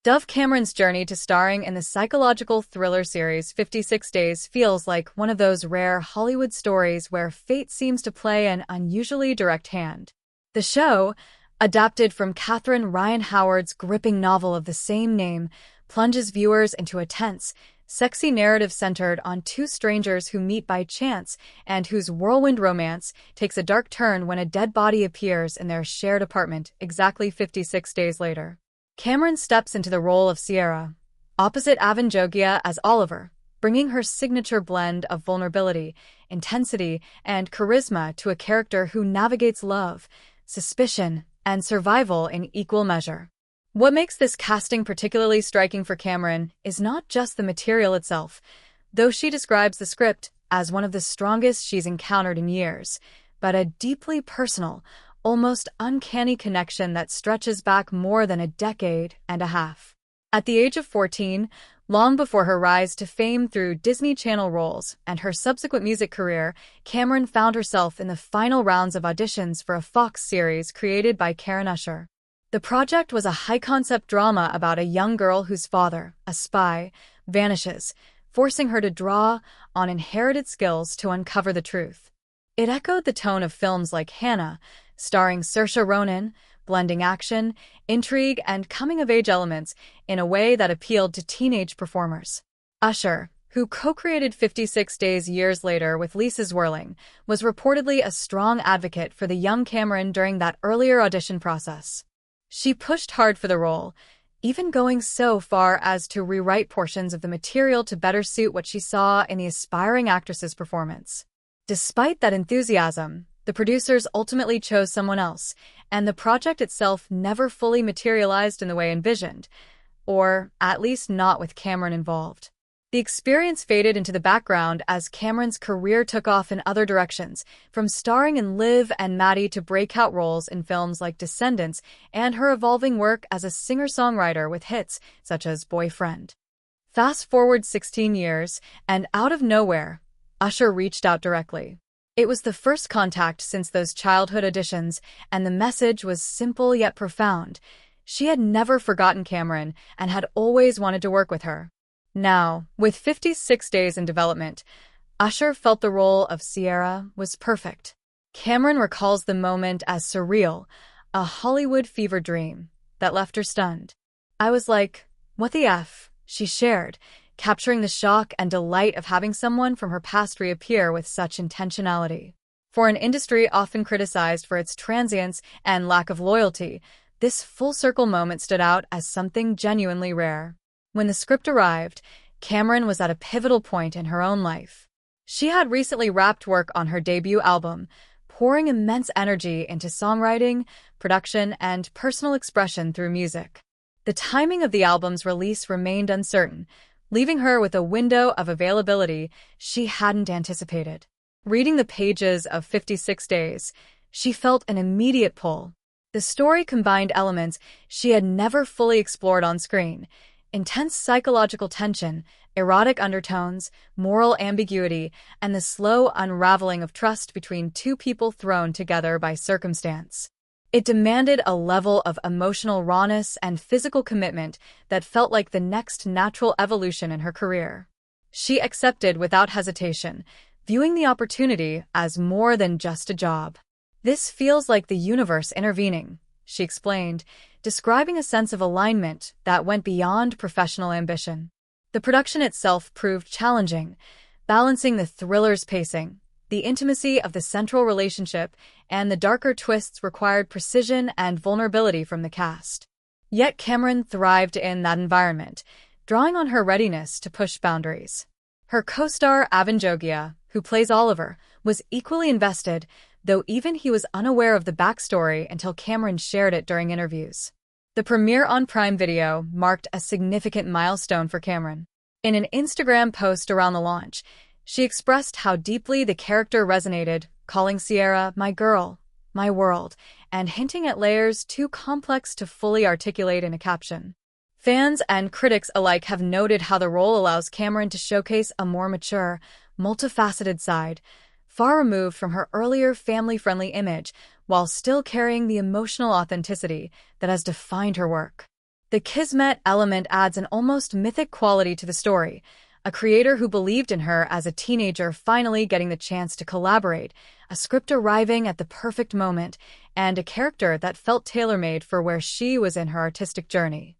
Dove Cameron's journey to starring in the psychological thriller series 56 Days feels like one of those rare Hollywood stories where fate seems to play an unusually direct hand. The show, adapted from Katherine Ryan Howard's gripping novel of the same name, plunges viewers into a tense, sexy narrative centered on two strangers who meet by chance and whose whirlwind romance takes a dark turn when a dead body appears in their shared apartment exactly 56 days later. Cameron steps into the role of Sierra, opposite Avan Jogia as Oliver, bringing her signature blend of vulnerability, intensity, and charisma to a character who navigates love, suspicion, and survival in equal measure. What makes this casting particularly striking for Cameron is not just the material itself, though she describes the script as one of the strongest she's encountered in years, but a deeply personal, almost uncanny connection that stretches back more than a decade and a half. At the age of 14, long before her rise to fame through Disney Channel roles and her subsequent music career, Cameron found herself in the final rounds of auditions for a Fox series created by Karen Usher. The project was a high-concept drama about a young girl whose father, a spy, vanishes, forcing her to draw on inherited skills to uncover the truth. It echoed the tone of films like Hannah, starring Saoirse Ronan, blending action, intrigue, and coming-of-age elements in a way that appealed to teenage performers. Usher, who co-created 56 Days years later with Lisa Zwirling, was reportedly a strong advocate for the young Cameron during that earlier audition process. She pushed hard for the role, even going so far as to rewrite portions of the material to better suit what she saw in the aspiring actress's performance. Despite that enthusiasm, the producers ultimately chose someone else, and the project itself never fully materialized in the way envisioned, or at least not with Cameron involved. The experience faded into the background as Cameron's career took off in other directions, from starring in Liv and Maddie to breakout roles in films like Descendants and her evolving work as a singer-songwriter with hits such as Boyfriend. Fast forward 16 years, and out of nowhere, Usher reached out directly. It was the first contact since those childhood auditions, and the message was simple yet profound. She had never forgotten Cameron and had always wanted to work with her. Now, with 56 Days in development, Usher felt the role of Sierra was perfect. Cameron recalls the moment as surreal, a Hollywood fever dream that left her stunned. "I was like, what the F?" she shared, capturing the shock and delight of having someone from her past reappear with such intentionality. For an industry often criticized for its transience and lack of loyalty, this full-circle moment stood out as something genuinely rare. When the script arrived, Cameron was at a pivotal point in her own life. She had recently wrapped work on her debut album, pouring immense energy into songwriting, production, and personal expression through music. The timing of the album's release remained uncertain, leaving her with a window of availability she hadn't anticipated. Reading the pages of 56 Days, she felt an immediate pull. The story combined elements she had never fully explored on screen: intense psychological tension, erotic undertones, moral ambiguity, and the slow unraveling of trust between two people thrown together by circumstance. It demanded a level of emotional rawness and physical commitment that felt like the next natural evolution in her career. She accepted without hesitation, viewing the opportunity as more than just a job. "This feels like the universe intervening," she explained, describing a sense of alignment that went beyond professional ambition. The production itself proved challenging, balancing the thriller's pacing, the intimacy of the central relationship, and the darker twists required precision and vulnerability from the cast. Yet Cameron thrived in that environment, drawing on her readiness to push boundaries. Her co-star Avan Jogia, who plays Oliver, was equally invested, though even he was unaware of the backstory until Cameron shared it during interviews. The premiere on Prime Video marked a significant milestone for Cameron. In an Instagram post around the launch, she expressed how deeply the character resonated, calling Sierra "my girl," "my world," and hinting at layers too complex to fully articulate in a caption. Fans and critics alike have noted how the role allows Cameron to showcase a more mature, multifaceted side, far removed from her earlier family-friendly image, while still carrying the emotional authenticity that has defined her work. The Kismet element adds an almost mythic quality to the story, a creator who believed in her as a teenager finally getting the chance to collaborate, a script arriving at the perfect moment, and a character that felt tailor-made for where she was in her artistic journey.